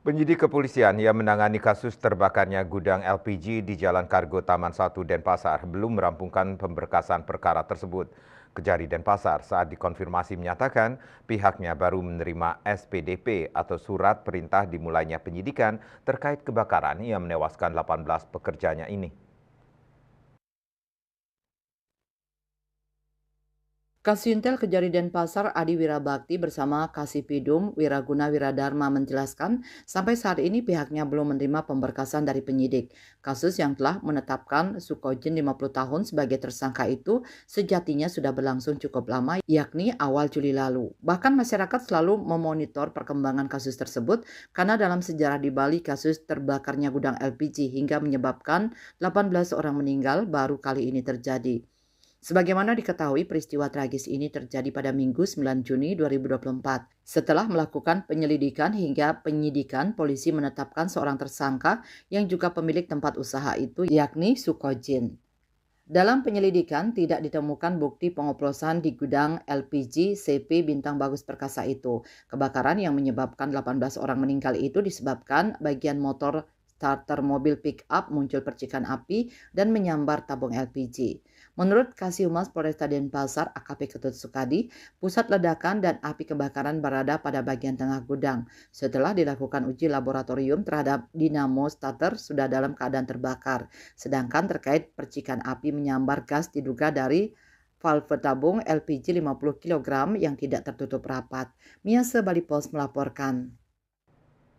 Penyidik kepolisian yang menangani kasus terbakarnya gudang LPG di Jalan Kargo Taman 1 Denpasar belum merampungkan pemberkasan perkara tersebut. Kejari Denpasar saat dikonfirmasi menyatakan pihaknya baru menerima SPDP atau surat perintah dimulainya penyidikan terkait kebakaran yang menewaskan 18 pekerjanya ini. Kasiyuntel Kejari Denpasar Adi Wirabakti bersama Kasipidum Wiraguna Wiradharma menjelaskan sampai saat ini pihaknya belum menerima pemberkasan dari penyidik. Kasus yang telah menetapkan Sukojin 50 tahun sebagai tersangka itu sejatinya sudah berlangsung cukup lama, yakni awal Juli lalu. Bahkan masyarakat selalu memonitor perkembangan kasus tersebut karena dalam sejarah di Bali kasus terbakarnya gudang LPG hingga menyebabkan 18 orang meninggal baru kali ini terjadi. Sebagaimana diketahui, peristiwa tragis ini terjadi pada Minggu 9 Juni 2024. Setelah melakukan penyelidikan hingga penyidikan, polisi menetapkan seorang tersangka yang juga pemilik tempat usaha itu, yakni Sukojin. Dalam penyelidikan, tidak ditemukan bukti pengoplosan di gudang LPG CP Bintang Bagus Perkasa itu. Kebakaran yang menyebabkan 18 orang meninggal itu disebabkan bagian motor starter mobil pick-up muncul percikan api dan menyambar tabung LPG. Menurut Kasihumas Polresta Denpasar AKP Ketut Sukadi, pusat ledakan dan api kebakaran berada pada bagian tengah gudang. Setelah dilakukan uji laboratorium terhadap dinamo starter sudah dalam keadaan terbakar. Sedangkan terkait percikan api menyambar gas diduga dari valve tabung LPG 50 kg yang tidak tertutup rapat. Mia Bali Pos melaporkan.